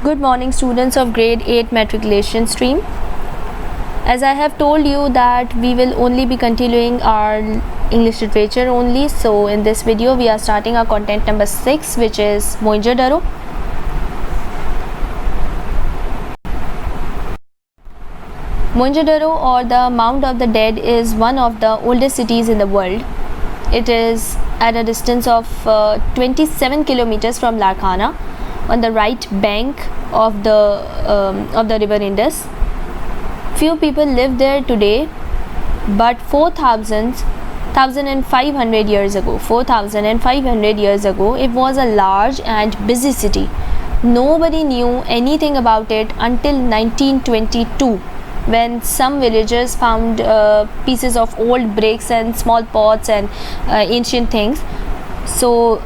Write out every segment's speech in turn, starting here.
Good morning, students of grade 8 matriculation stream. As I have told you that we will only be continuing our English literature only, so in this video we are starting our content number 6, which is Mohenjo-daro. Mohenjo-daro, or the Mound of the Dead, is one of the oldest cities in the world. It is at a distance of 27 kilometers from Larkana, on the right bank of the river Indus. Few people live there today, but 4,500 years ago, it was a large and busy city. Nobody knew anything about it until 1922, when some villagers found pieces of old bricks and small pots and ancient things. So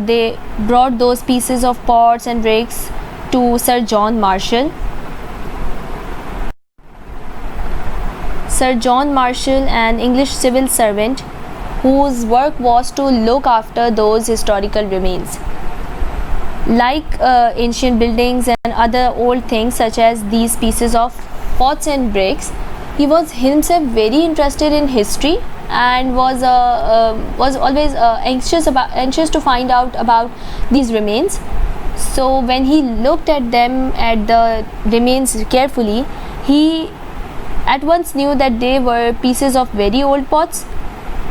they brought those pieces of pots and bricks to Sir John Marshall. Sir John Marshall, an English civil servant whose work was to look after those historical remains. Like ancient buildings and other old things such as these pieces of pots and bricks, he was himself very interested in history and was always anxious to find out about these remains. So when he looked at the remains carefully, he at once knew that they were pieces of very old pots.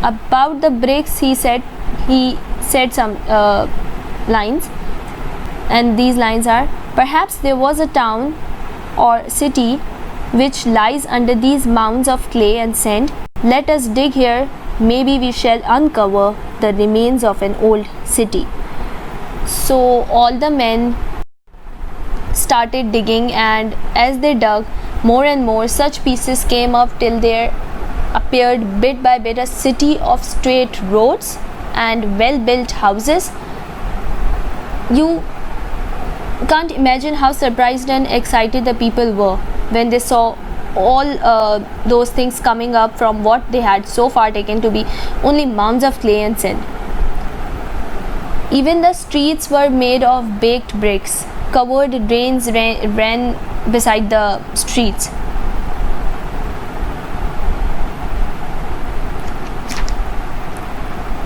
About the bricks, he said some lines, and these lines are: perhaps there was a town or city which lies under these mounds of clay and sand. Let us dig here, maybe we shall uncover the remains of an old city. So all the men started digging, and as they dug, more and more such pieces came up till there appeared bit by bit a city of straight roads and well-built houses. You can't imagine how surprised and excited the people were when they saw all those things coming up from what they had so far taken to be only mounds of clay and sand. Even the streets were made of baked bricks. Covered drains ran beside the streets.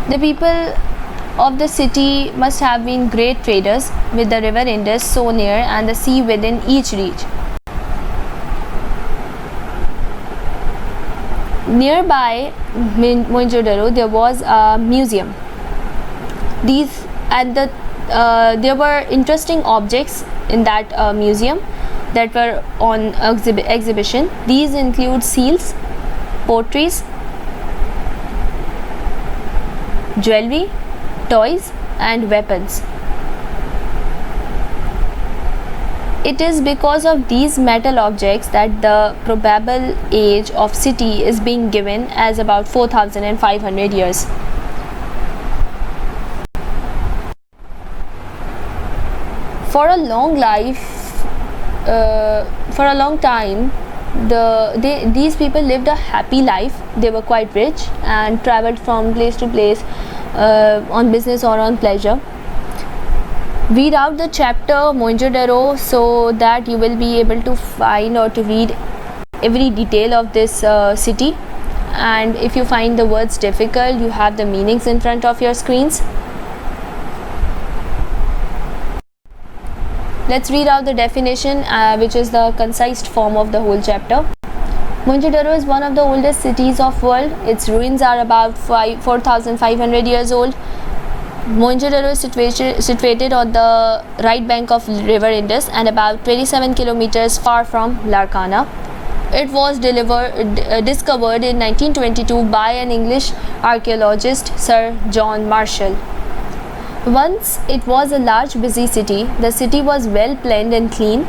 The people of the city must have been great traders, with the river Indus so near and the sea within each reach. Nearby Mohenjo-daro, there was a museum. There were interesting objects in that museum that were on exhibition. These include seals, potteries, jewelry, toys, and weapons. It is because of these metal objects that the probable age of city is being given as about 4,500 years. For a long time, these people lived a happy life. They were quite rich and traveled from place to place on business or on pleasure. Read out the chapter Mohenjo-daro so that you will be able to find or to read every detail of this city. And if you find the words difficult, you have the meanings in front of your screens. Let's read out the definition, which is the concise form of the whole chapter. Mohenjo-daro is one of the oldest cities of world. Its ruins are about 4,500 years old. Mohenjo-daro is situated on the right bank of river Indus and about 27 kilometers far from Larkana. It was discovered in 1922 by an English archaeologist, Sir John Marshall. Once it was a large busy city. The city was well planned and clean.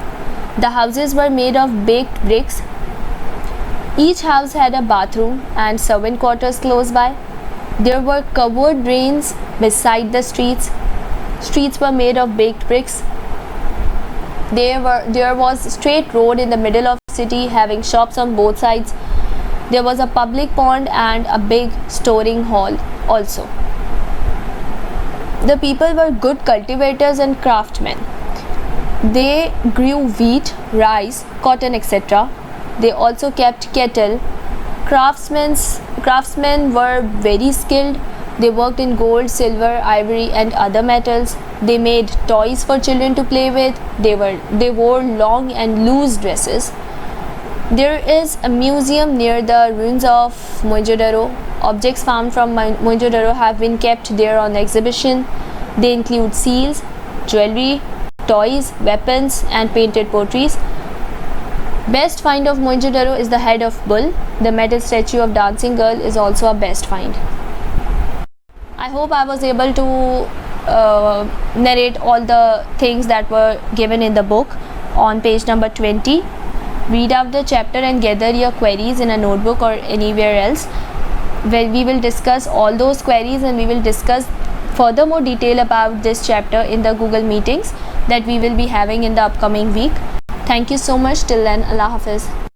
The houses were made of baked bricks. Each house had a bathroom and servant quarters close by. There were covered drains beside the streets. Streets were made of baked bricks. There was a straight road in the middle of the city, having shops on both sides. There was a public pond and a big storing hall also. The people were good cultivators and craftsmen. They grew wheat, rice, cotton, etc. They also kept cattle. Craftsmen were very skilled. They worked in gold, silver, ivory, and other metals. They made toys for children to play with. They wore long and loose dresses. There is a museum near the ruins of Mohenjo-daro. Objects found from Mohenjo-daro have been kept there on exhibition. They include seals, jewelry, toys, weapons, and painted potteries. Best find of Mohenjo-daro is the head of bull. The metal statue of dancing girl is also a best find. I hope I was able to narrate all the things that were given in the book on page number 20. Read out the chapter and gather your queries in a notebook or anywhere else, where we will discuss all those queries and we will discuss further more detail about this chapter in the Google meetings that we will be having in the upcoming week. Thank you so much. Till then, Allah Hafiz.